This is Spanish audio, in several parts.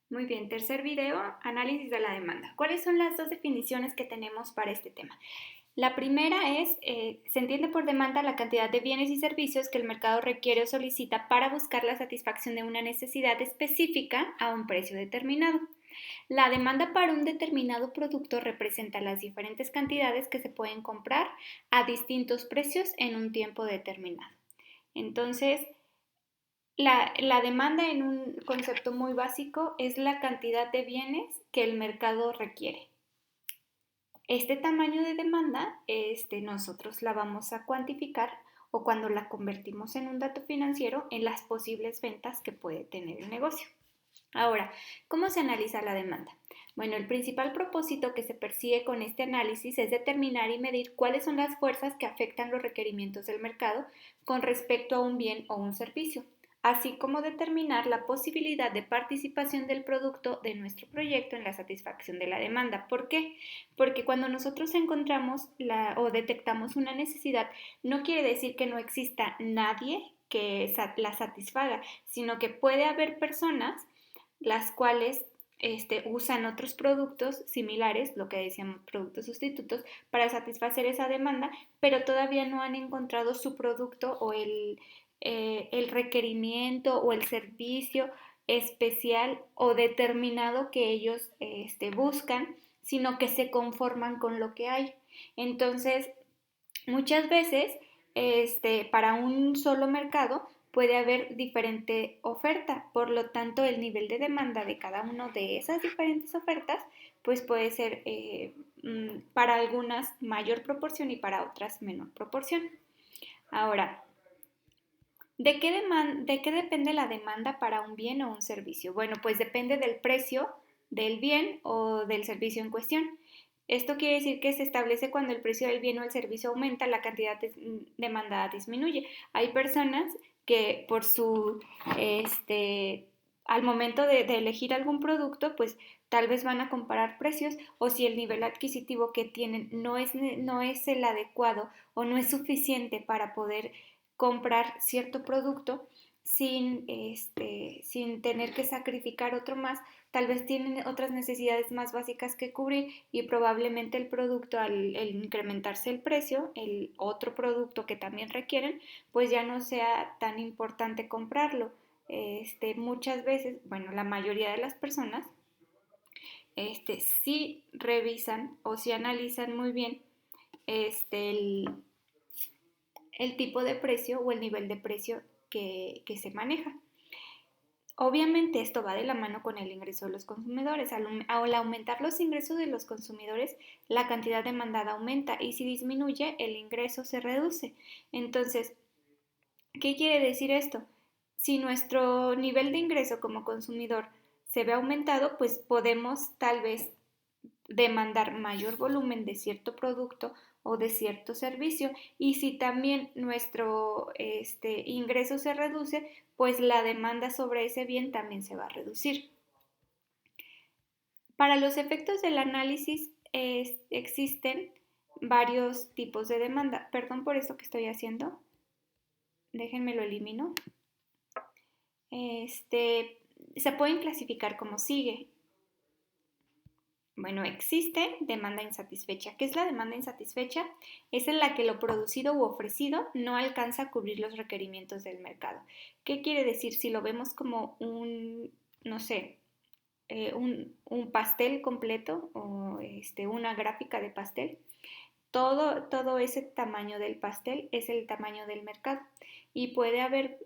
Muy bien, tercer video, análisis de la demanda. ¿Cuáles son las dos definiciones que tenemos para este tema? La primera es, se entiende por demanda la cantidad de bienes y servicios que el mercado requiere o solicita para buscar la satisfacción de una necesidad específica a un precio determinado. La demanda para un determinado producto representa las diferentes cantidades que se pueden comprar a distintos precios en un tiempo determinado. Entonces, la demanda en un concepto muy básico es la cantidad de bienes que el mercado requiere. Este tamaño de demanda, nosotros la vamos a cuantificar o cuando la convertimos en un dato financiero en las posibles ventas que puede tener el negocio. Ahora, ¿cómo se analiza la demanda? Bueno, el principal propósito que se persigue con este análisis es determinar y medir cuáles son las fuerzas que afectan los requerimientos del mercado con respecto a un bien o un servicio, así como determinar la posibilidad de participación del producto de nuestro proyecto en la satisfacción de la demanda. ¿Por qué? Porque cuando nosotros encontramos o detectamos una necesidad, no quiere decir que no exista nadie que la satisfaga, sino que puede haber personas las cuales usan otros productos similares, lo que decíamos productos sustitutos, para satisfacer esa demanda, pero todavía no han encontrado su producto o el requerimiento o el servicio especial o determinado que ellos buscan, sino que se conforman con lo que hay. Entonces, muchas veces, para un solo mercado puede haber diferente oferta, por lo tanto el nivel de demanda de cada una de esas diferentes ofertas pues puede ser para algunas mayor proporción y para otras menor proporción. Ahora, ¿de qué depende la demanda para un bien o un servicio? Bueno, pues depende del precio del bien o del servicio en cuestión. Esto quiere decir que se establece cuando el precio del bien o el servicio aumenta, la cantidad demandada disminuye. Hay personas que por al momento de elegir algún producto, pues tal vez van a comparar precios o si el nivel adquisitivo que tienen no es el adecuado o no es suficiente para poder comprar cierto producto sin tener que sacrificar otro más, tal vez tienen otras necesidades más básicas que cubrir y probablemente el producto al incrementarse el precio, el otro producto que también requieren, pues ya no sea tan importante comprarlo. Muchas veces, bueno, la mayoría de las personas sí revisan o sí analizan muy bien este, el, el tipo de precio o el nivel de precio que se maneja. Obviamente esto va de la mano con el ingreso de los consumidores. Al aumentar los ingresos de los consumidores, la cantidad demandada aumenta y si disminuye, el ingreso se reduce. Entonces, ¿qué quiere decir esto? Si nuestro nivel de ingreso como consumidor se ve aumentado, pues podemos tal vez demandar mayor volumen de cierto producto o de cierto servicio y si también nuestro ingreso se reduce, pues la demanda sobre ese bien también se va a reducir. Para los efectos del análisis existen varios tipos de demanda. Perdón por esto que estoy haciendo. Déjenme lo elimino. Se pueden clasificar como sigue. Bueno, existe demanda insatisfecha. ¿Qué es la demanda insatisfecha? Es en la que lo producido u ofrecido no alcanza a cubrir los requerimientos del mercado. ¿Qué quiere decir? Si lo vemos como no sé, un pastel completo o una gráfica de pastel, todo ese tamaño del pastel es el tamaño del mercado y puede haber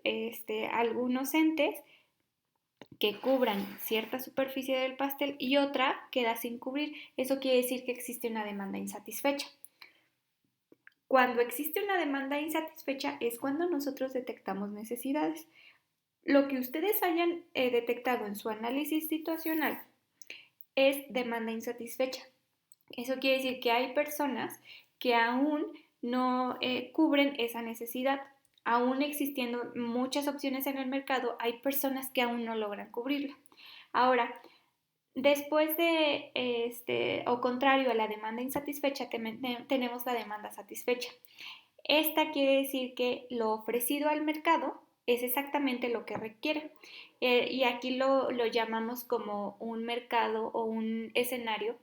algunos entes que cubran cierta superficie del pastel y otra queda sin cubrir. Eso quiere decir que existe una demanda insatisfecha. Cuando existe una demanda insatisfecha es cuando nosotros detectamos necesidades. Lo que ustedes hayan detectado en su análisis situacional es demanda insatisfecha. Eso quiere decir que hay personas que aún no cubren esa necesidad. Aún existiendo muchas opciones en el mercado, hay personas que aún no logran cubrirla. Ahora, después de, o contrario a la demanda insatisfecha, tenemos la demanda satisfecha. Esta quiere decir que lo ofrecido al mercado es exactamente lo que requiere. Y aquí lo llamamos como un mercado o un escenario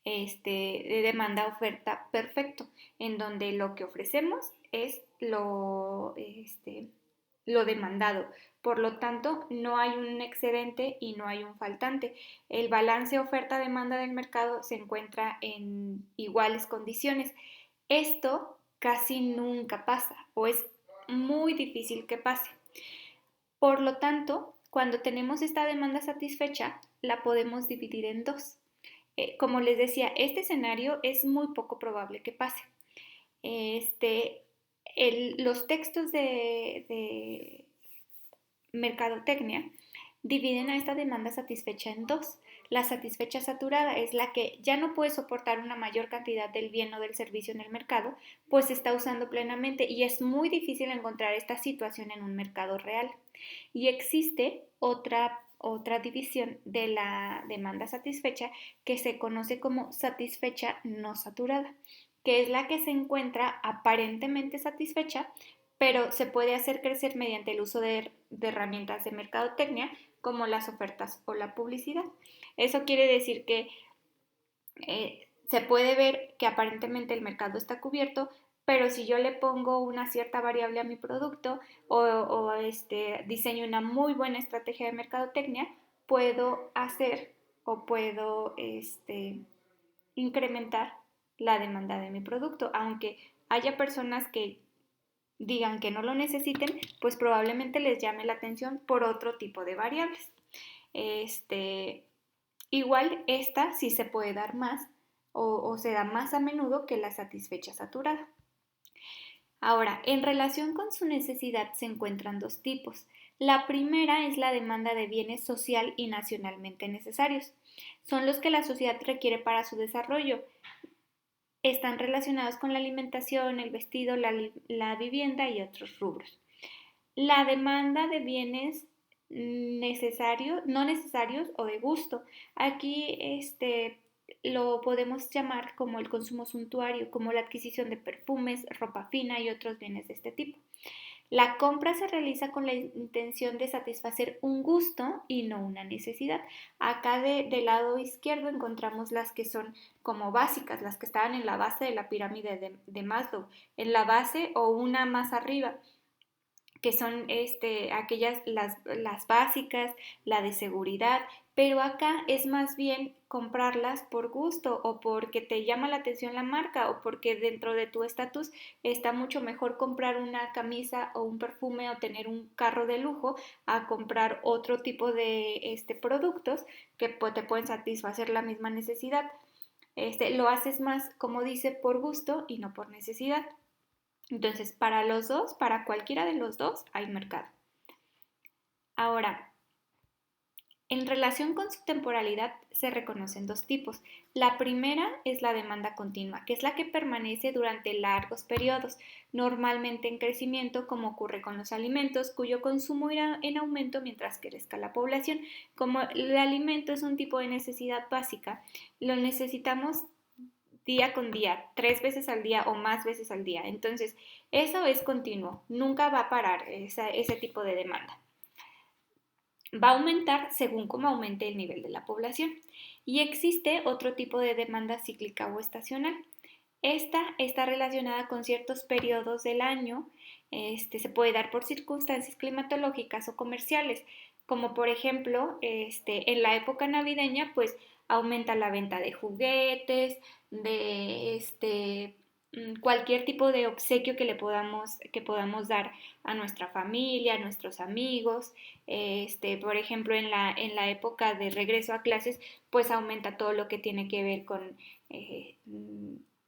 de demanda-oferta perfecto, en donde lo que ofrecemos es lo demandado. Por lo tanto, no hay un excedente y no hay un faltante. El balance oferta-demanda del mercado se encuentra en iguales condiciones. Esto casi nunca pasa o es muy difícil que pase. Por lo tanto, cuando tenemos esta demanda satisfecha, la podemos dividir en dos. Como les decía, este escenario es muy poco probable que pase. Los textos de mercadotecnia dividen a esta demanda satisfecha en dos. La satisfecha saturada es la que ya no puede soportar una mayor cantidad del bien o del servicio en el mercado, pues se está usando plenamente y es muy difícil encontrar esta situación en un mercado real. Y existe otra división de la demanda satisfecha que se conoce como satisfecha no saturada, que es la que se encuentra aparentemente satisfecha, pero se puede hacer crecer mediante el uso de herramientas de mercadotecnia como las ofertas o la publicidad. Eso quiere decir que se puede ver que aparentemente el mercado está cubierto, pero si yo le pongo una cierta variable a mi producto o diseño una muy buena estrategia de mercadotecnia, puedo hacer o puedo incrementar la demanda de mi producto, aunque haya personas que digan que no lo necesiten, pues probablemente les llame la atención por otro tipo de variables. Igual esta sí se puede dar más o se da más a menudo que la satisfecha saturada. Ahora, en relación con su necesidad se encuentran dos tipos. La primera es la demanda de bienes social y nacionalmente necesarios. Son los que la sociedad requiere para su desarrollo. Están relacionados con la alimentación, el vestido, la vivienda y otros rubros. La demanda de bienes necesarios, no necesarios o de gusto. Aquí lo podemos llamar como el consumo suntuario, como la adquisición de perfumes, ropa fina y otros bienes de este tipo. La compra se realiza con la intención de satisfacer un gusto y no una necesidad. Acá del lado izquierdo encontramos las que son como básicas, las que estaban en la base de la pirámide de Maslow, en la base o una más arriba, que son aquellas, las básicas, la de seguridad, pero acá es más bien comprarlas por gusto o porque te llama la atención la marca o porque dentro de tu estatus está mucho mejor comprar una camisa o un perfume o tener un carro de lujo a comprar otro tipo de productos que te pueden satisfacer la misma necesidad. Lo haces más, como dice, por gusto y no por necesidad. Entonces, para los dos, para cualquiera de los dos, hay mercado. Ahora, en relación con su temporalidad se reconocen dos tipos. La primera es la demanda continua, que es la que permanece durante largos periodos, normalmente en crecimiento, como ocurre con los alimentos, cuyo consumo irá en aumento mientras crezca la población. Como el alimento es un tipo de necesidad básica, lo necesitamos día con día, 3 veces al día o más veces al día. Entonces, eso es continuo, nunca va a parar ese tipo de demanda. Va a aumentar según cómo aumente el nivel de la población. Y existe otro tipo de demanda cíclica o estacional. Esta está relacionada con ciertos periodos del año, se puede dar por circunstancias climatológicas o comerciales, como por ejemplo, en la época navideña, pues aumenta la venta de juguetes, de cualquier tipo de obsequio que podamos dar a nuestra familia, a nuestros amigos. Por ejemplo, en la época de regreso a clases, pues aumenta todo lo que tiene que ver con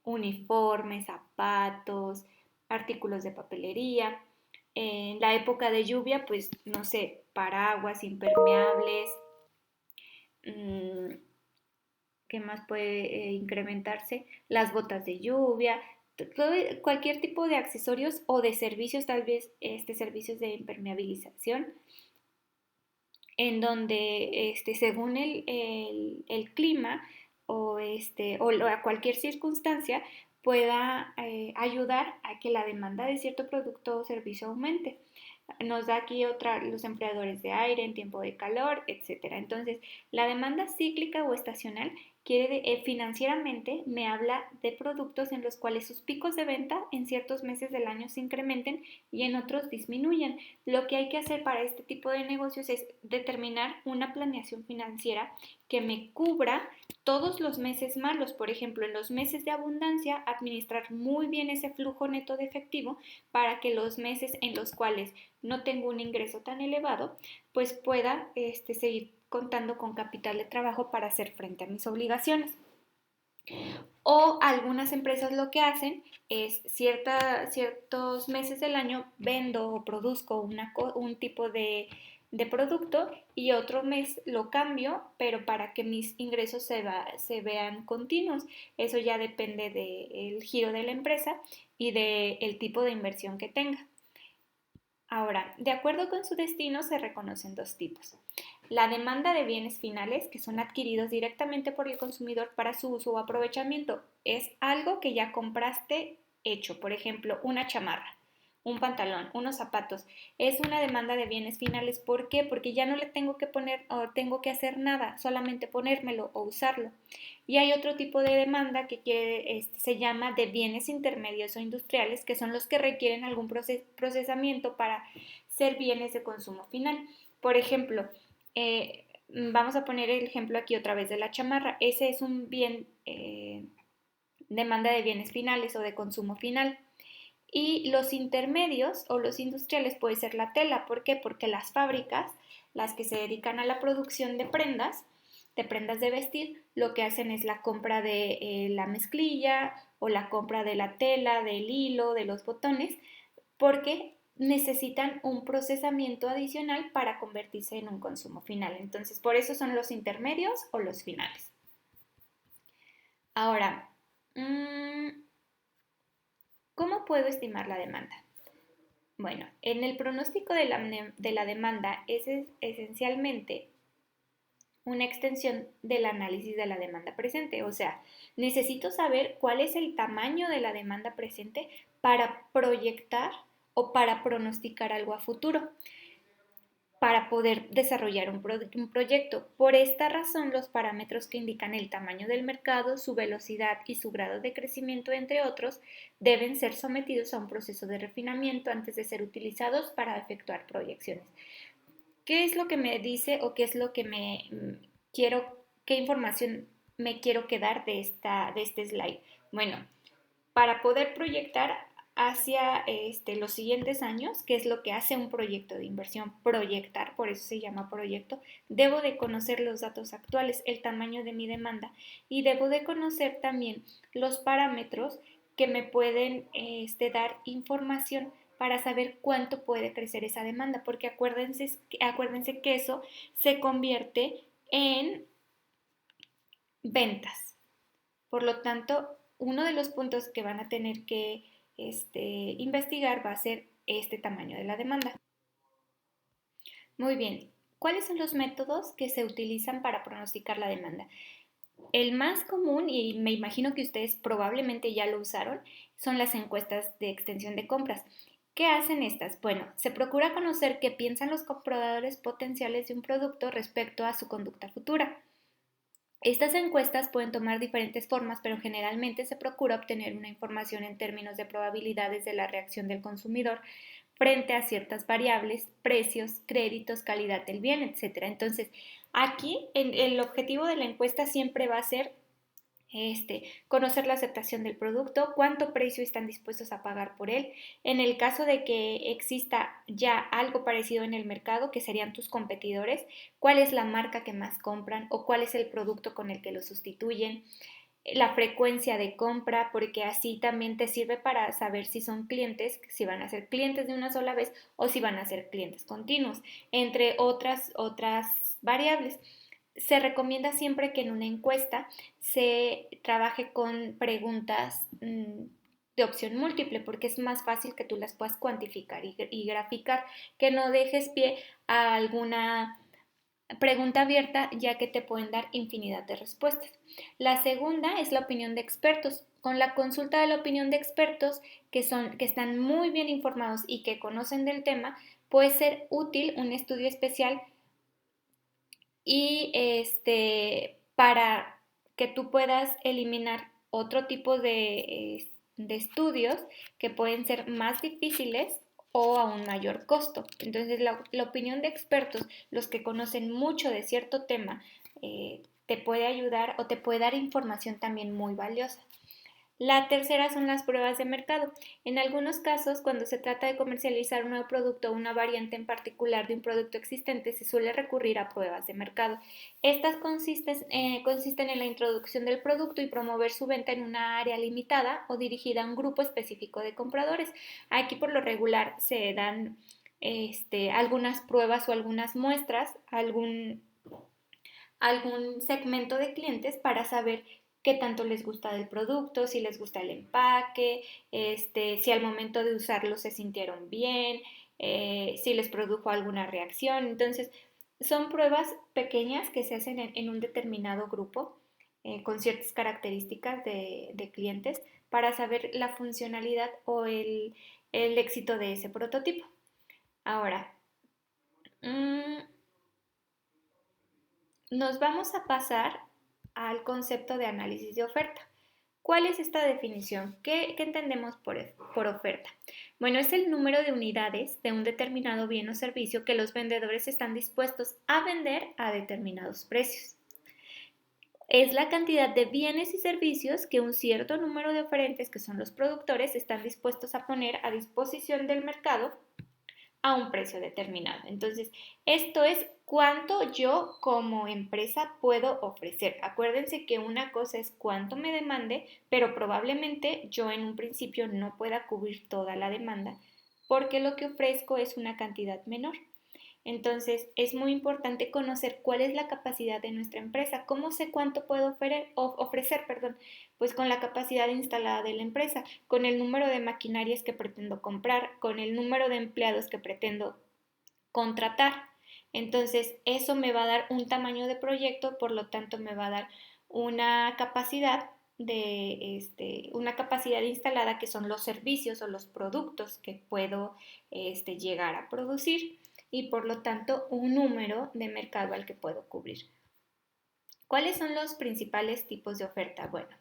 uniformes, zapatos, artículos de papelería. En la época de lluvia, pues no sé, paraguas, impermeables. ¿Qué más puede incrementarse? Las botas de lluvia, cualquier tipo de accesorios o de servicios, tal vez servicios de impermeabilización, en donde según el clima o cualquier circunstancia pueda ayudar a que la demanda de cierto producto o servicio aumente. nos da aquí los empleadores de aire en tiempo de calor, etcétera. Entonces, la demanda cíclica o estacional financieramente me habla de productos en los cuales sus picos de venta en ciertos meses del año se incrementen y en otros disminuyen. Lo que hay que hacer para este tipo de negocios es determinar una planeación financiera que me cubra todos los meses malos. Por ejemplo, en los meses de abundancia, administrar muy bien ese flujo neto de efectivo para que los meses en los cuales no tengo un ingreso tan elevado, pues pueda seguir contando con capital de trabajo para hacer frente a mis obligaciones. O algunas empresas lo que hacen es ciertos meses del año vendo o produzco un tipo de producto y otro mes lo cambio, pero para que mis ingresos se vean continuos. Eso ya depende del giro de la empresa y del tipo de inversión que tenga. Ahora, de acuerdo con su destino se reconocen dos tipos. La demanda de bienes finales, que son adquiridos directamente por el consumidor para su uso o aprovechamiento, es algo que ya compraste hecho, por ejemplo, una chamarra, un pantalón, unos zapatos. Es una demanda de bienes finales. ¿Por qué? Porque ya no le tengo que poner o tengo que hacer nada, solamente ponérmelo o usarlo. Y hay otro tipo de demanda que se llama de bienes intermedios o industriales, que son los que requieren algún procesamiento para ser bienes de consumo final. Por ejemplo, vamos a poner el ejemplo aquí otra vez de la chamarra. Ese es un bien, demanda de bienes finales o de consumo final. Y los intermedios o los industriales puede ser la tela. ¿Por qué? Porque las fábricas, las que se dedican a la producción de prendas de vestir, lo que hacen es la compra de la mezclilla o la compra de la tela, del hilo, de los botones, porque necesitan un procesamiento adicional para convertirse en un consumo final. Entonces, por eso son los intermedios o los finales. Ahora, ¿cómo puedo estimar la demanda? Bueno, en el pronóstico de la demanda es esencialmente una extensión del análisis de la demanda presente. O sea, necesito saber cuál es el tamaño de la demanda presente para proyectar o para pronosticar algo a futuro, para poder desarrollar un proyecto. Por esta razón, los parámetros que indican el tamaño del mercado, su velocidad y su grado de crecimiento, entre otros, deben ser sometidos a un proceso de refinamiento antes de ser utilizados para efectuar proyecciones. ¿Qué es lo que me dice o qué es lo que qué información me quiero quedar de este slide? Bueno, para poder proyectar hacia los siguientes años, que es lo que hace un proyecto de inversión, proyectar, por eso se llama proyecto, debo de conocer los datos actuales, el tamaño de mi demanda y debo de conocer también los parámetros que me pueden dar información para saber cuánto puede crecer esa demanda, porque acuérdense que eso se convierte en ventas. Por lo tanto, uno de los puntos que van a tener que investigar va a ser este tamaño de la demanda. Muy bien, ¿cuáles son los métodos que se utilizan para pronosticar la demanda? El más común, y me imagino que ustedes probablemente ya lo usaron, son las encuestas de extensión de compras. ¿Qué hacen estas? Bueno, se procura conocer qué piensan los compradores potenciales de un producto respecto a su conducta futura. Estas encuestas pueden tomar diferentes formas, pero generalmente se procura obtener una información en términos de probabilidades de la reacción del consumidor frente a ciertas variables, precios, créditos, calidad del bien, etc. Entonces, aquí el objetivo de la encuesta siempre va a ser conocer la aceptación del producto, cuánto precio están dispuestos a pagar por él. En el caso de que exista ya algo parecido en el mercado, que serían tus competidores, cuál es la marca que más compran o cuál es el producto con el que lo sustituyen, la frecuencia de compra, porque así también te sirve para saber si son clientes, si van a ser clientes de una sola vez o si van a ser clientes continuos, entre otras variables. Se recomienda siempre que en una encuesta se trabaje con preguntas de opción múltiple porque es más fácil que tú las puedas cuantificar y graficar, que no dejes pie a alguna pregunta abierta ya que te pueden dar infinidad de respuestas. La segunda es la opinión de expertos. Con la consulta de la opinión de expertos que están muy bien informados y que conocen del tema, puede ser útil un estudio especial y para que tú puedas eliminar otro tipo de estudios que pueden ser más difíciles o a un mayor costo. Entonces, la opinión de expertos, los que conocen mucho de cierto tema, te puede ayudar o te puede dar información también muy valiosa. La tercera son las pruebas de mercado. En algunos casos, cuando se trata de comercializar un nuevo producto o una variante en particular de un producto existente, se suele recurrir a pruebas de mercado. Estas consisten en la introducción del producto y promover su venta en una área limitada o dirigida a un grupo específico de compradores. Aquí por lo regular se dan algunas pruebas o algunas muestras, algún segmento de clientes para saber qué tanto les gusta del producto, si les gusta el empaque, si al momento de usarlo se sintieron bien, si les produjo alguna reacción. Entonces, son pruebas pequeñas que se hacen en un determinado grupo con ciertas características de clientes para saber la funcionalidad o el éxito de ese prototipo. Ahora, mmm, nos vamos a pasar al concepto de análisis de oferta. ¿Cuál es esta definición? ¿Qué entendemos por oferta? Bueno, es el número de unidades de un determinado bien o servicio que los vendedores están dispuestos a vender a determinados precios. Es la cantidad de bienes y servicios que un cierto número de oferentes, que son los productores, están dispuestos a poner a disposición del mercado a un precio determinado. Entonces, esto es cuánto yo como empresa puedo ofrecer. Acuérdense que una cosa es cuánto me demande, pero probablemente yo en un principio no pueda cubrir toda la demanda porque lo que ofrezco es una cantidad menor. Entonces, es muy importante conocer cuál es la capacidad de nuestra empresa. ¿Cómo sé cuánto puedo ofrecer? Pues con la capacidad instalada de la empresa, con el número de maquinarias que pretendo comprar, con el número de empleados que pretendo contratar. Entonces, eso me va a dar un tamaño de proyecto, por lo tanto, me va a dar una capacidad una capacidad instalada que son los servicios o los productos que puedo llegar a producir y por lo tanto un número de mercado al que puedo cubrir. ¿Cuáles son los principales tipos de oferta? Bueno,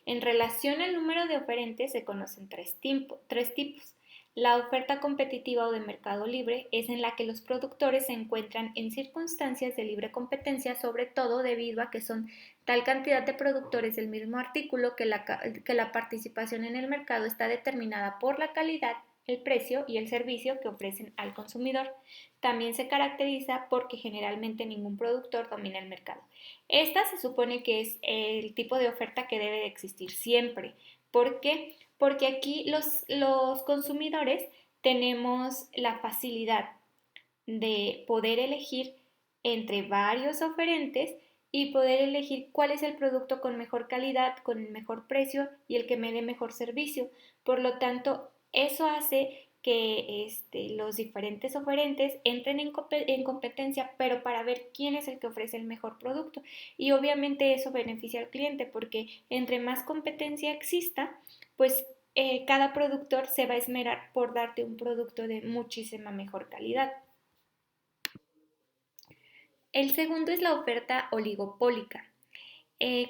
en relación al número de oferentes se conocen tres tipos. La oferta competitiva o de mercado libre es en la que los productores se encuentran en circunstancias de libre competencia, sobre todo debido a que son tal cantidad de productores del mismo artículo que la participación en el mercado está determinada por la calidad, el precio y el servicio que ofrecen al consumidor. También se caracteriza porque generalmente ningún productor domina el mercado. Esta se supone que es el tipo de oferta que debe de existir siempre. ¿Por qué? Porque aquí los consumidores tenemos la facilidad de poder elegir entre varios oferentes y poder elegir cuál es el producto con mejor calidad, con el mejor precio y el que me dé mejor servicio. Por lo tanto, eso hace que los diferentes oferentes entren en competencia, pero para ver quién es el que ofrece el mejor producto. Y obviamente eso beneficia al cliente porque entre más competencia exista, pues cada productor se va a esmerar por darte un producto de muchísima mejor calidad. El segundo es la oferta oligopólica.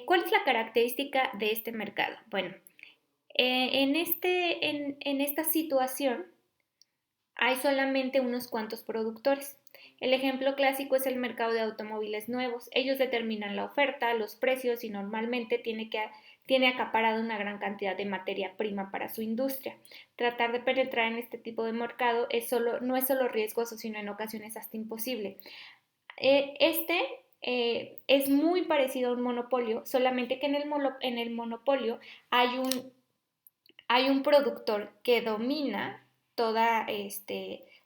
¿Cuál es la característica de este mercado? Bueno, en esta situación hay solamente unos cuantos productores. El ejemplo clásico es el mercado de automóviles nuevos. Ellos determinan la oferta, los precios y normalmente tiene acaparado una gran cantidad de materia prima para su industria. Tratar de penetrar en este tipo de mercado no es solo riesgoso, sino en ocasiones hasta imposible. Es muy parecido a un monopolio, solamente que en el monopolio hay un productor que domina toda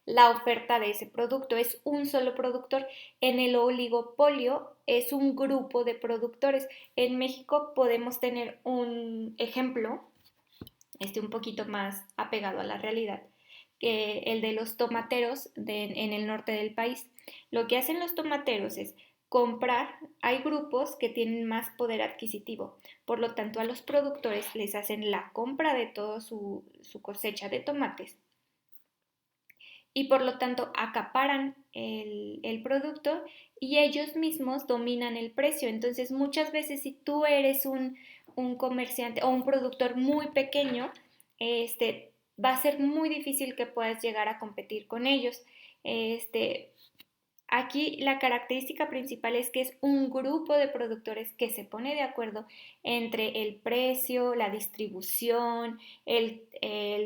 la oferta de ese producto, es un solo productor. En el oligopolio es un grupo de productores. En México podemos tener un ejemplo, un poquito más apegado a la realidad, que el de los tomateros en el norte del país. Lo que hacen los tomateros es comprar, hay grupos que tienen más poder adquisitivo, por lo tanto a los productores les hacen la compra de toda su cosecha de tomates y por lo tanto acaparan el producto y ellos mismos dominan el precio. Entonces muchas veces si tú eres un comerciante o un productor muy pequeño, va a ser muy difícil que puedas llegar a competir con ellos. Este, Aquí la característica principal es que es un grupo de productores que se pone de acuerdo entre el precio, la distribución, el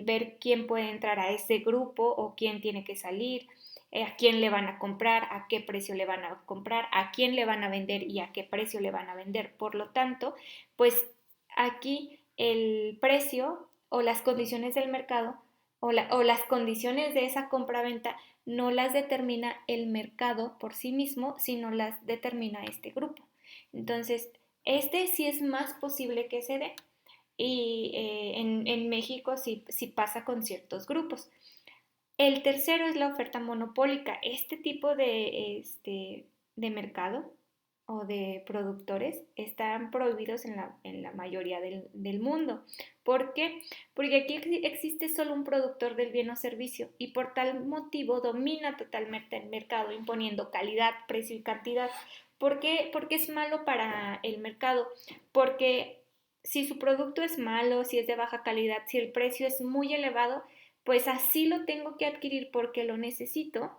ver quién puede entrar a ese grupo o quién tiene que salir, a quién le van a comprar, a qué precio le van a comprar, a quién le van a vender y a qué precio le van a vender. Por lo tanto, pues aquí el precio o las condiciones del mercado o las condiciones de esa compra-venta no las determina el mercado por sí mismo, sino las determina este grupo. Entonces, este sí es más posible que se dé y en México sí pasa con ciertos grupos. El tercero es la oferta monopólica. Este tipo de mercado o de productores están prohibidos en la mayoría del mundo. ¿Por qué? Porque aquí existe solo un productor del bien o servicio y por tal motivo domina totalmente el mercado imponiendo calidad, precio y cantidad. ¿Por qué? Porque es malo para el mercado. Porque si su producto es malo, si es de baja calidad, si el precio es muy elevado, pues así lo tengo que adquirir porque lo necesito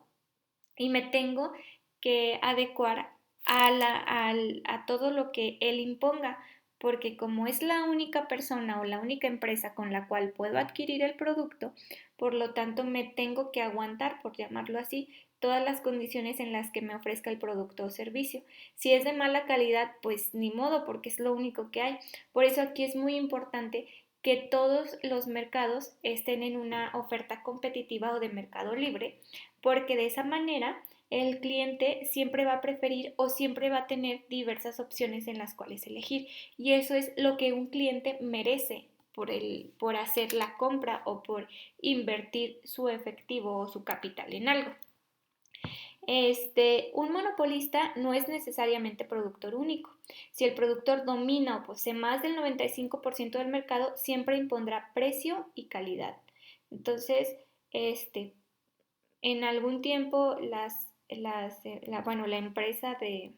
y me tengo que adecuar a todo lo que él imponga, porque como es la única persona o la única empresa con la cual puedo adquirir el producto, por lo tanto me tengo que aguantar, por llamarlo así, todas las condiciones en las que me ofrezca el producto o servicio. Si es de mala calidad, pues ni modo, porque es lo único que hay. Por eso aquí es muy importante que todos los mercados estén en una oferta competitiva o de mercado libre, porque de esa manera el cliente siempre va a preferir o siempre va a tener diversas opciones en las cuales elegir. Y eso es lo que un cliente merece por hacer la compra o por invertir su efectivo o su capital en algo. Un monopolista no es necesariamente productor único. Si el productor domina o posee más del 95% del mercado, siempre impondrá precio y calidad. Entonces, en algún tiempo la empresa de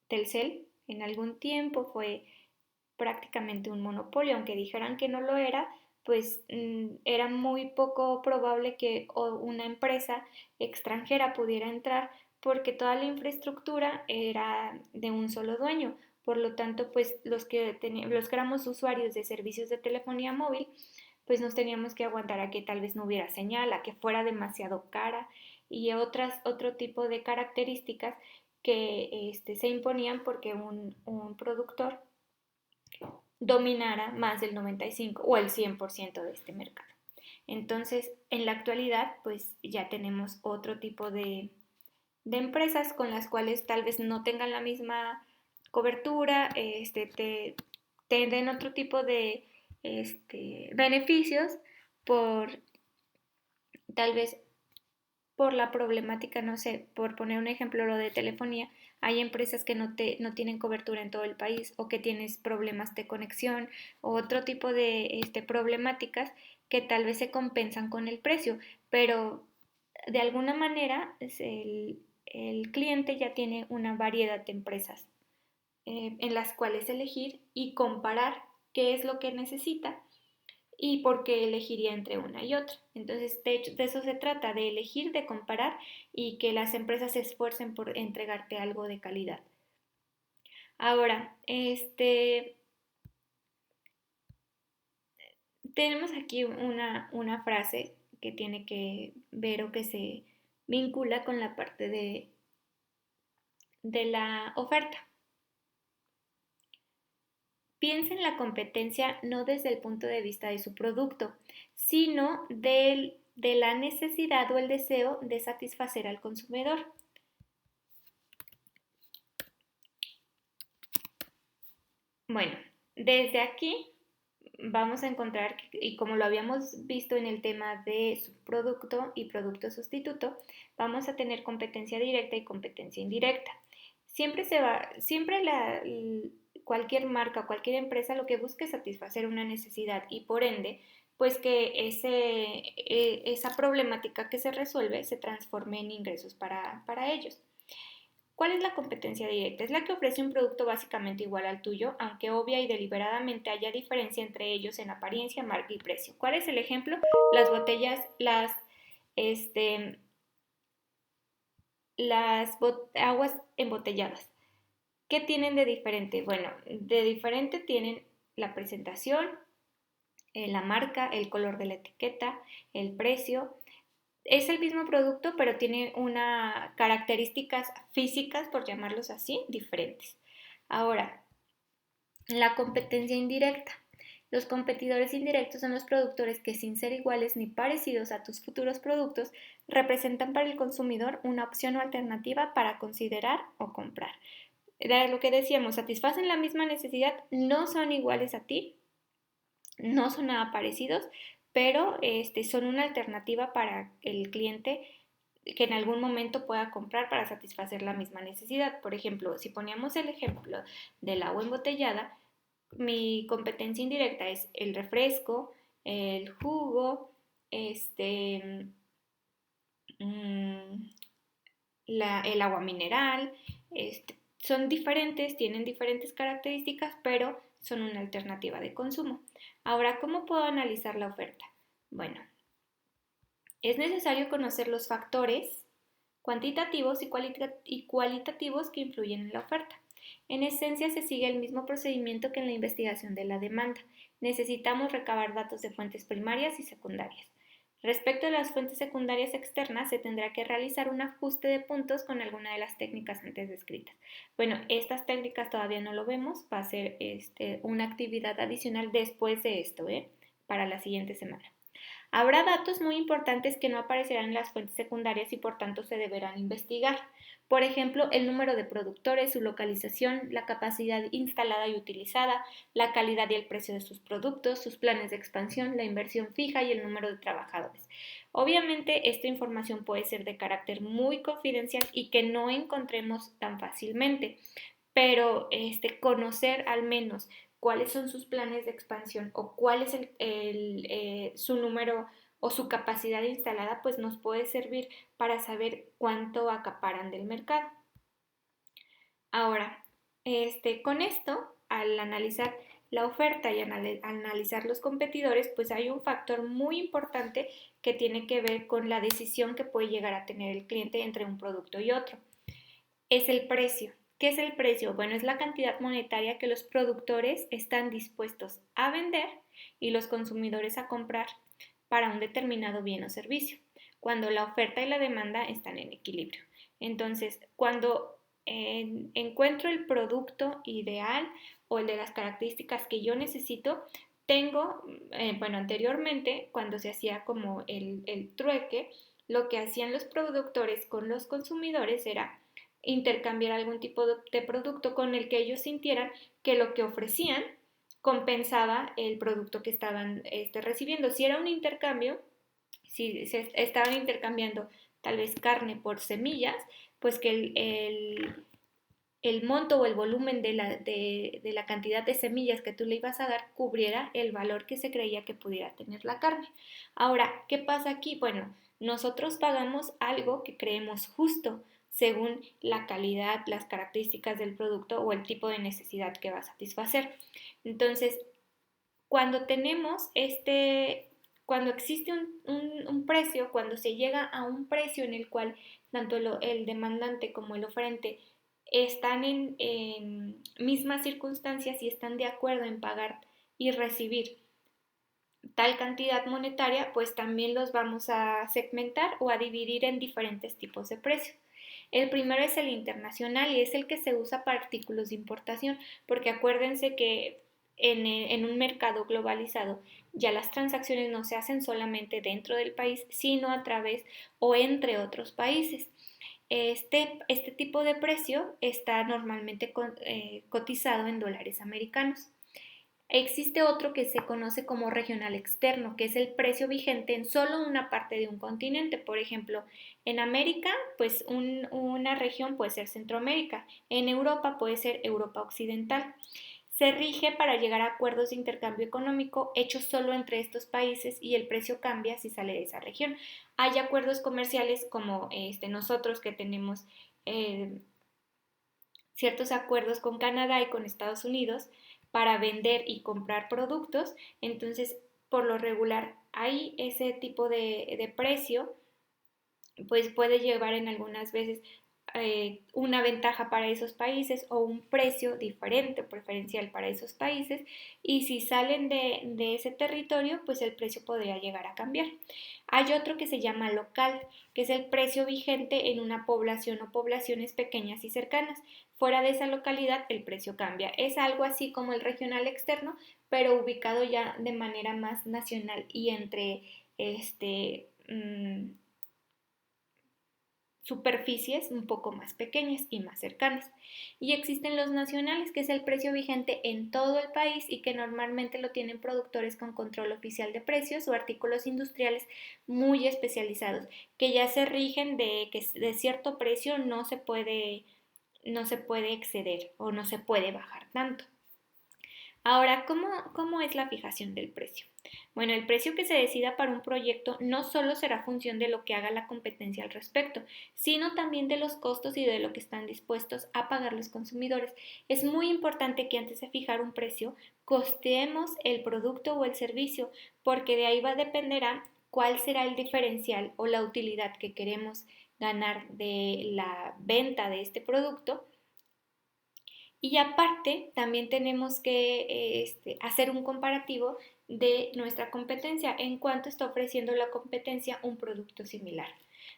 Telcel en algún tiempo fue prácticamente un monopolio, aunque dijeran que no lo era, pues era muy poco probable que una empresa extranjera pudiera entrar porque toda la infraestructura era de un solo dueño. Por lo tanto, pues los que éramos usuarios de servicios de telefonía móvil, pues nos teníamos que aguantar a que tal vez no hubiera señal, a que fuera demasiado cara y otro tipo de características que se imponían porque un productor dominara más del 95 o el 100% de este mercado. Entonces, en la actualidad, pues ya tenemos otro tipo de empresas con las cuales tal vez no tengan la misma cobertura, te den otro tipo de beneficios por tal vez por la problemática, no sé, por poner un ejemplo, lo de telefonía, hay empresas que no tienen cobertura en todo el país o que tienes problemas de conexión o otro tipo de problemáticas que tal vez se compensan con el precio, pero de alguna manera el cliente ya tiene una variedad de empresas en las cuales elegir y comparar qué es lo que necesita y por qué elegiría entre una y otra. Entonces, de hecho, de eso se trata, de elegir, de comparar y que las empresas se esfuercen por entregarte algo de calidad. Ahora, tenemos aquí una frase que tiene que ver o que se vincula con la parte de la oferta. Piensa en la competencia no desde el punto de vista de su producto, sino de la necesidad o el deseo de satisfacer al consumidor. Bueno, desde aquí vamos a encontrar, y como lo habíamos visto en el tema de subproducto y producto sustituto, vamos a tener competencia directa y competencia indirecta. Siempre cualquier marca, cualquier empresa lo que busca es satisfacer una necesidad y por ende pues que esa problemática que se resuelve se transforme en ingresos para ellos. ¿Cuál es la competencia directa? Es la que ofrece un producto básicamente igual al tuyo, aunque obvia y deliberadamente haya diferencia entre ellos en apariencia, marca y precio. ¿Cuál es el ejemplo? Las botellas, este, aguas embotelladas. ¿Qué tienen de diferente? Bueno, de diferente tienen la presentación, la marca, el color de la etiqueta, el precio. Es el mismo producto, pero tiene unas características físicas, por llamarlos así, diferentes. Ahora, la competencia indirecta. Los competidores indirectos son los productores que, sin ser iguales ni parecidos a tus futuros productos, representan para el consumidor una opción o alternativa para considerar o comprar. Era lo que decíamos, satisfacen la misma necesidad, no son iguales a ti, no son nada parecidos, pero son una alternativa para el cliente que en algún momento pueda comprar para satisfacer la misma necesidad. Por ejemplo, si poníamos el ejemplo del agua embotellada, mi competencia indirecta es el refresco, el jugo, mm, el agua mineral, son diferentes, tienen diferentes características, pero son una alternativa de consumo. Ahora, ¿cómo puedo analizar la oferta? Bueno, es necesario conocer los factores cuantitativos y cualitativos que influyen en la oferta. En esencia, se sigue el mismo procedimiento que en la investigación de la demanda. Necesitamos recabar datos de fuentes primarias y secundarias. Respecto a las fuentes secundarias externas, se tendrá que realizar un ajuste de puntos con alguna de las técnicas antes descritas. Bueno, estas técnicas todavía no lo vemos, va a ser una actividad adicional después de esto, para la siguiente semana. Habrá datos muy importantes que no aparecerán en las fuentes secundarias y por tanto se deberán investigar. Por ejemplo, el número de productores, su localización, la capacidad instalada y utilizada, la calidad y el precio de sus productos, sus planes de expansión, la inversión fija y el número de trabajadores. Obviamente, esta información puede ser de carácter muy confidencial y que no encontremos tan fácilmente, pero conocer al menos cuáles son sus planes de expansión o cuál es su número o su capacidad instalada, pues nos puede servir para saber cuánto acaparan del mercado. Ahora, con esto, al analizar la oferta y analizar los competidores, pues hay un factor muy importante que tiene que ver con la decisión que puede llegar a tener el cliente entre un producto y otro. Es el precio. ¿Qué es el precio? Bueno, es la cantidad monetaria que los productores están dispuestos a vender y los consumidores a comprar para un determinado bien o servicio, cuando la oferta y la demanda están en equilibrio. Entonces, cuando encuentro el producto ideal o el de las características que yo necesito, tengo, anteriormente, cuando se hacía como el trueque, lo que hacían los productores con los consumidores era intercambiar algún tipo de producto con el que ellos sintieran que lo que ofrecían compensaba el producto que estaban recibiendo. Si era un intercambio, si se estaban intercambiando tal vez carne por semillas, pues que el monto o el volumen de la cantidad de semillas que tú le ibas a dar cubriera el valor que se creía que pudiera tener la carne. Ahora, ¿qué pasa aquí? Bueno, nosotros pagamos algo que creemos justo según la calidad, las características del producto o el tipo de necesidad que va a satisfacer. Entonces, cuando tenemos cuando existe un precio, cuando se llega a un precio en el cual tanto el demandante como el oferente están en mismas circunstancias y están de acuerdo en pagar y recibir tal cantidad monetaria, pues también los vamos a segmentar o a dividir en diferentes tipos de precios. El primero es el internacional y es el que se usa para artículos de importación, porque acuérdense que en un mercado globalizado ya las transacciones no se hacen solamente dentro del país, sino a través o entre otros países. Este tipo de precio está normalmente cotizado en dólares americanos. Existe otro que se conoce como regional externo, que es el precio vigente en solo una parte de un continente. Por ejemplo, en América, pues una región puede ser Centroamérica, en Europa puede ser Europa Occidental. Se rige para llegar a acuerdos de intercambio económico hechos solo entre estos países y el precio cambia si sale de esa región. Hay acuerdos comerciales como nosotros que tenemos eh, ciertos acuerdos con Canadá y con Estados Unidos para vender y comprar productos, entonces por lo regular hay ese tipo de precio, pues puede llevar en algunas veces una ventaja para esos países o un precio diferente o preferencial para esos países, y si salen de ese territorio, pues el precio podría llegar a cambiar. Hay otro que se llama local, que es el precio vigente en una población o poblaciones pequeñas y cercanas. Fuera de esa localidad el precio cambia. Es algo así como el regional externo, pero ubicado ya de manera más nacional y entre superficies un poco más pequeñas y más cercanas. Y existen los nacionales, que es el precio vigente en todo el país y que normalmente lo tienen productores con control oficial de precios o artículos industriales muy especializados, que ya se rigen de que de cierto precio no se puede exceder o no se puede bajar tanto. Ahora, ¿cómo es la fijación del precio? Bueno, el precio que se decida para un proyecto no solo será función de lo que haga la competencia al respecto, sino también de los costos y de lo que están dispuestos a pagar los consumidores. Es muy importante que antes de fijar un precio, costeemos el producto o el servicio, porque de ahí va a dependerá cuál será el diferencial o la utilidad que queremos ganar de la venta de este producto. Y aparte, también tenemos que hacer un comparativo de nuestra competencia, en cuanto está ofreciendo la competencia un producto similar,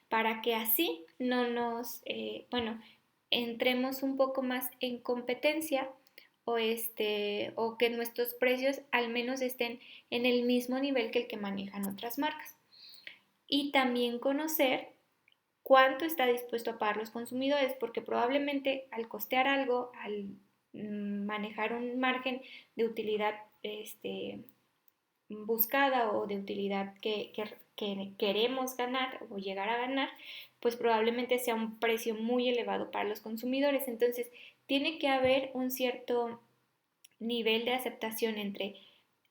para que así no entremos un poco más en competencia o que nuestros precios al menos estén en el mismo nivel que el que manejan otras marcas. Y también conocer cuánto está dispuesto a pagar los consumidores, porque probablemente al costear algo, al manejar un margen de utilidad buscada o de utilidad que queremos ganar o llegar a ganar, pues probablemente sea un precio muy elevado para los consumidores. Entonces, tiene que haber un cierto nivel de aceptación entre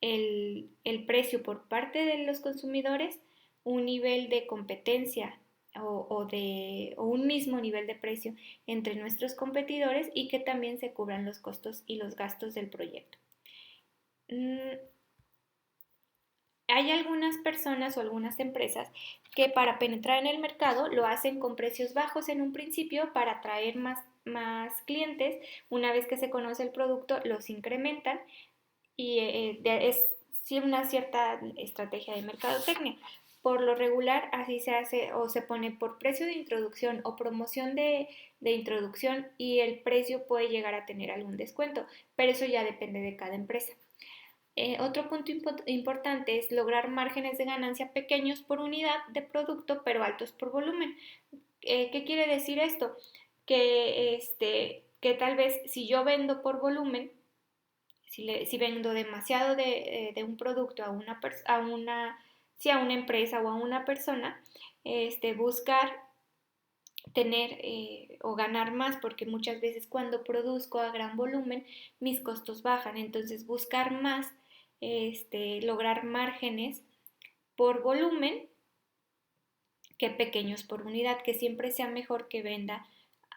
el precio por parte de los consumidores, un nivel de competencia o un mismo nivel de precio entre nuestros competidores, y que también se cubran los costos y los gastos del proyecto. Hay algunas personas o algunas empresas que para penetrar en el mercado lo hacen con precios bajos en un principio para atraer más clientes. Una vez que se conoce el producto, los incrementan y es una cierta estrategia de mercadotecnia. Por lo regular así se hace, o se pone por precio de introducción o promoción de introducción, y el precio puede llegar a tener algún descuento, pero eso ya depende de cada empresa. Otro punto importante es lograr márgenes de ganancia pequeños por unidad de producto, pero altos por volumen. ¿Qué quiere decir esto? Que tal vez si yo vendo por volumen, si vendo demasiado de un producto a una empresa o a una persona, buscar tener o ganar más, porque muchas veces cuando produzco a gran volumen mis costos bajan, entonces buscar más, lograr márgenes por volumen que pequeños por unidad, que siempre sea mejor que venda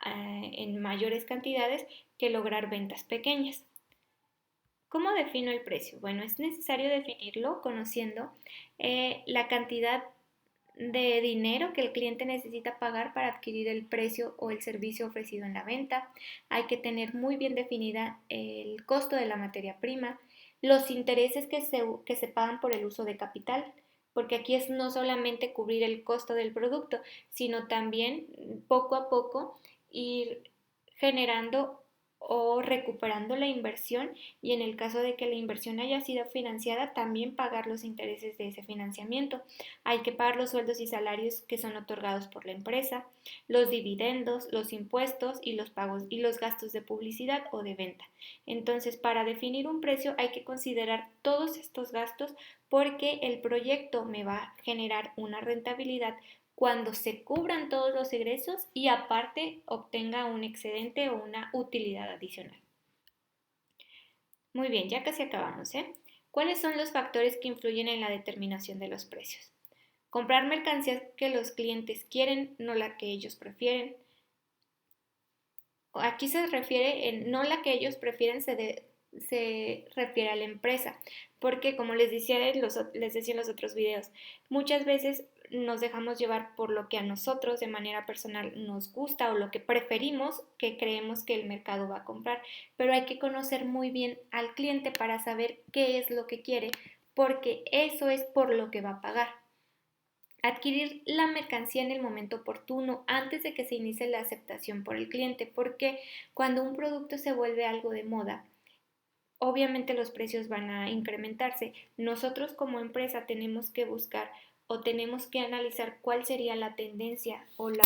en mayores cantidades que lograr ventas pequeñas. ¿Cómo defino el precio? Bueno, es necesario definirlo conociendo la cantidad de dinero que el cliente necesita pagar para adquirir el precio o el servicio ofrecido en la venta. Hay que tener muy bien definida el costo de la materia prima, los intereses que se pagan por el uso de capital, porque aquí es no solamente cubrir el costo del producto, sino también poco a poco ir generando o recuperando la inversión, y en el caso de que la inversión haya sido financiada, también pagar los intereses de ese financiamiento. Hay que pagar los sueldos y salarios que son otorgados por la empresa, los dividendos, los impuestos y los pagos y los gastos de publicidad o de venta. Entonces, para definir un precio hay que considerar todos estos gastos, porque el proyecto me va a generar una rentabilidad cuando se cubran todos los egresos y aparte obtenga un excedente o una utilidad adicional. Muy bien, ya casi acabamos, ¿eh? ¿Cuáles son los factores que influyen en la determinación de los precios? Comprar mercancías que los clientes quieren, no la que ellos prefieren. Aquí se refiere en no la que ellos prefieren, se refiere a la empresa, porque como les decía en los otros videos, muchas veces nos dejamos llevar por lo que a nosotros de manera personal nos gusta o lo que preferimos que creemos que el mercado va a comprar, pero hay que conocer muy bien al cliente para saber qué es lo que quiere, porque eso es por lo que va a pagar. Adquirir la mercancía en el momento oportuno, antes de que se inicie la aceptación por el cliente, porque cuando un producto se vuelve algo de moda, obviamente los precios van a incrementarse. Nosotros como empresa tenemos que buscar o tenemos que analizar cuál sería la tendencia o lo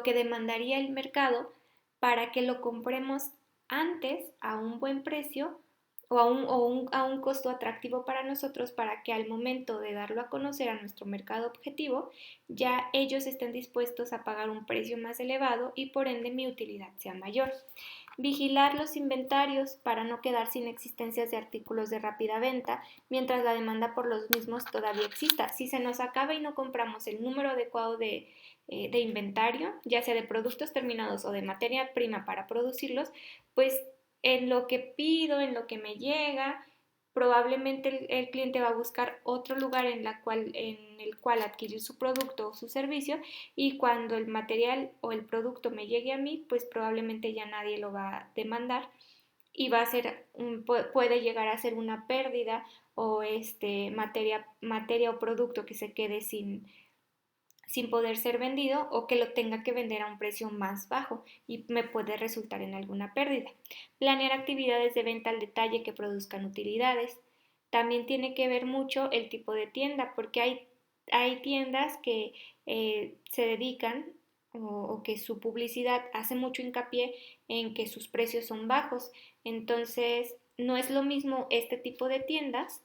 que demandaría el mercado para que lo compremos antes a un buen precio o a un costo atractivo para nosotros, para que al momento de darlo a conocer a nuestro mercado objetivo, ya ellos estén dispuestos a pagar un precio más elevado y por ende mi utilidad sea mayor. Vigilar los inventarios para no quedar sin existencias de artículos de rápida venta mientras la demanda por los mismos todavía exista. Si se nos acaba y no compramos el número adecuado de inventario, ya sea de productos terminados o de materia prima para producirlos, pues en lo que pido, en lo que me llega, probablemente el cliente va a buscar otro lugar en el cual adquirir su producto o su servicio, y cuando el material o el producto me llegue a mí, pues probablemente ya nadie lo va a demandar y puede llegar a ser una pérdida o materia o producto que se quede sin poder ser vendido o que lo tenga que vender a un precio más bajo y me puede resultar en alguna pérdida. Planear actividades de venta al detalle que produzcan utilidades. También tiene que ver mucho el tipo de tienda, porque hay tiendas que se dedican o que su publicidad hace mucho hincapié en que sus precios son bajos. Entonces, no es lo mismo este tipo de tiendas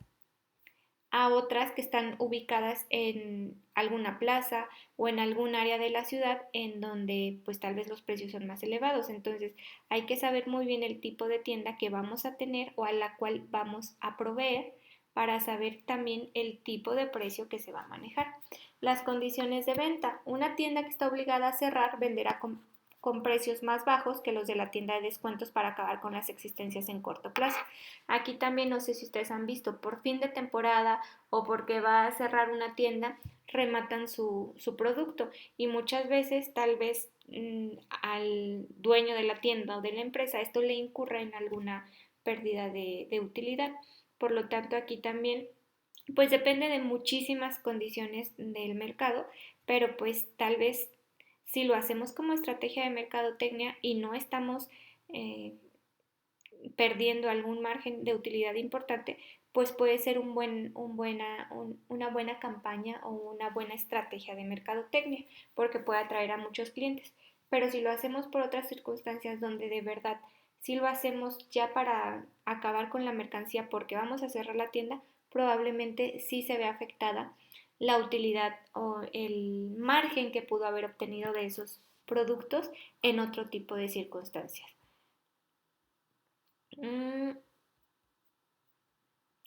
a otras que están ubicadas en alguna plaza o en algún área de la ciudad en donde pues tal vez los precios son más elevados. Entonces hay que saber muy bien el tipo de tienda que vamos a tener o a la cual vamos a proveer para saber también el tipo de precio que se va a manejar. Las condiciones de venta. Una tienda que está obligada a cerrar venderá con precios más bajos que los de la tienda de descuentos para acabar con las existencias en corto plazo. Aquí también no sé si ustedes han visto, por fin de temporada o porque va a cerrar una tienda, rematan su producto y muchas veces tal vez al dueño de la tienda o de la empresa esto le incurra en alguna pérdida de utilidad. Por lo tanto, aquí también pues depende de muchísimas condiciones del mercado, pero pues tal vez si lo hacemos como estrategia de mercadotecnia y no estamos eh, perdiendo algún margen de utilidad importante, pues puede ser una buena campaña o una buena estrategia de mercadotecnia, porque puede atraer a muchos clientes. Pero si lo hacemos por otras circunstancias donde de verdad, si lo hacemos ya para acabar con la mercancía porque vamos a cerrar la tienda, probablemente sí se ve afectada la utilidad o el margen que pudo haber obtenido de esos productos en otro tipo de circunstancias. Mm,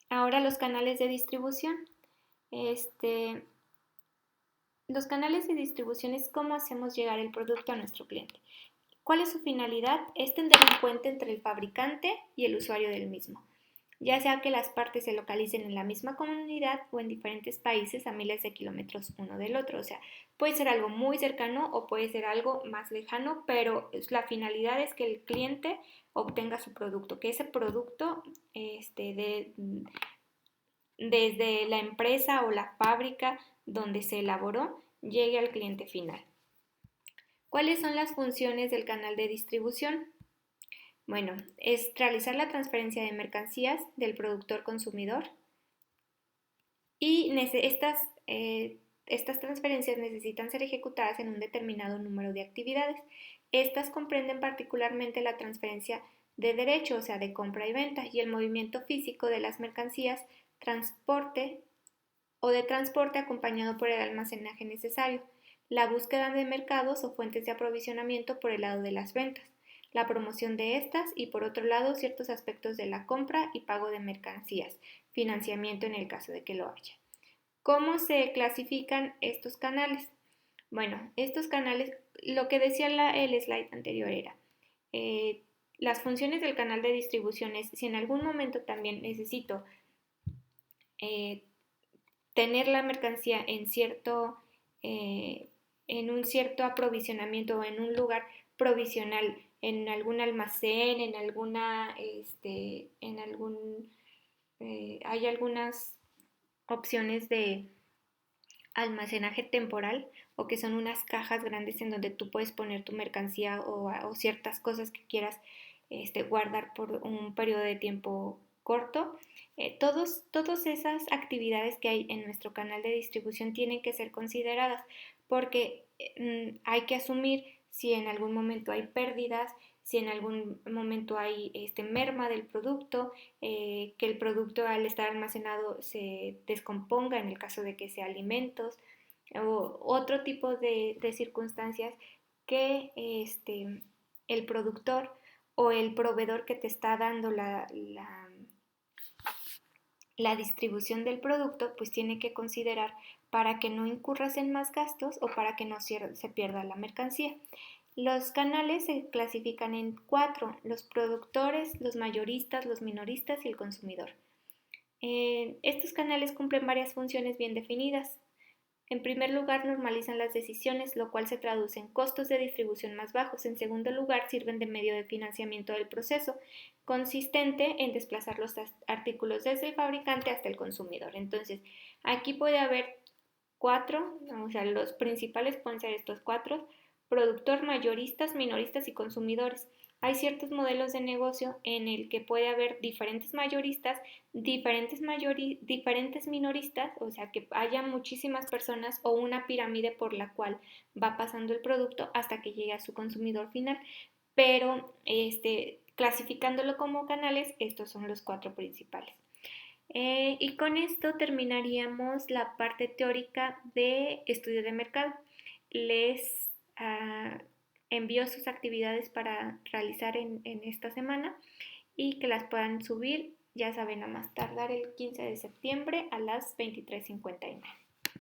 Ahora los canales de distribución. Este, los canales de distribución es cómo hacemos llegar el producto a nuestro cliente. ¿Cuál es su finalidad? Es tender un puente entre el fabricante y el usuario del mismo, ya sea que las partes se localicen en la misma comunidad o en diferentes países a miles de kilómetros uno del otro. O sea, puede ser algo muy cercano o puede ser algo más lejano, pero la finalidad es que el cliente obtenga su producto, que ese producto desde la empresa o la fábrica donde se elaboró llegue al cliente final. ¿Cuáles son las funciones del canal de distribución? Bueno, es realizar la transferencia de mercancías del productor consumidor y estas transferencias necesitan ser ejecutadas en un determinado número de actividades. Estas comprenden particularmente la transferencia de derecho, o sea, de compra y venta, y el movimiento físico de las mercancías, transporte o de transporte acompañado por el almacenaje necesario, la búsqueda de mercados o fuentes de aprovisionamiento por el lado de las ventas, la promoción de estas y por otro lado ciertos aspectos de la compra y pago de mercancías, financiamiento en el caso de que lo haya. ¿Cómo se clasifican estos canales? Bueno, estos canales, lo que decía el slide anterior era, las funciones del canal de distribución es, si en algún momento también necesito tener la mercancía en un cierto aprovisionamiento o en un lugar provisional, en algún almacén, hay algunas opciones de almacenaje temporal o que son unas cajas grandes en donde tú puedes poner tu mercancía o ciertas cosas que quieras guardar por un periodo de tiempo corto. Todas esas actividades que hay en nuestro canal de distribución tienen que ser consideradas porque hay que asumir si en algún momento hay pérdidas, si en algún momento hay merma del producto, que el producto al estar almacenado se descomponga en el caso de que sea alimentos o otro tipo de circunstancias que el productor o el proveedor que te está dando la distribución del producto pues tiene que considerar para que no incurras en más gastos o para que no se pierda la mercancía. Los canales se clasifican en 4, los productores, los mayoristas, los minoristas y el consumidor. Estos canales cumplen varias funciones bien definidas. En primer lugar, normalizan las decisiones, lo cual se traduce en costos de distribución más bajos. En segundo lugar, sirven de medio de financiamiento del proceso, consistente en desplazar los artículos desde el fabricante hasta el consumidor. Entonces, aquí puede haber 4, o sea, los principales pueden ser estos 4, productor, mayoristas, minoristas y consumidores. Hay ciertos modelos de negocio en el que puede haber diferentes mayoristas, diferentes minoristas, o sea que haya muchísimas personas o una pirámide por la cual va pasando el producto hasta que llegue a su consumidor final. Pero clasificándolo como canales, estos son los 4 principales. Y con esto terminaríamos la parte teórica de estudio de mercado. Les envío sus actividades para realizar en esta semana y que las puedan subir, ya saben, a más tardar el 15 de septiembre a las 23:59.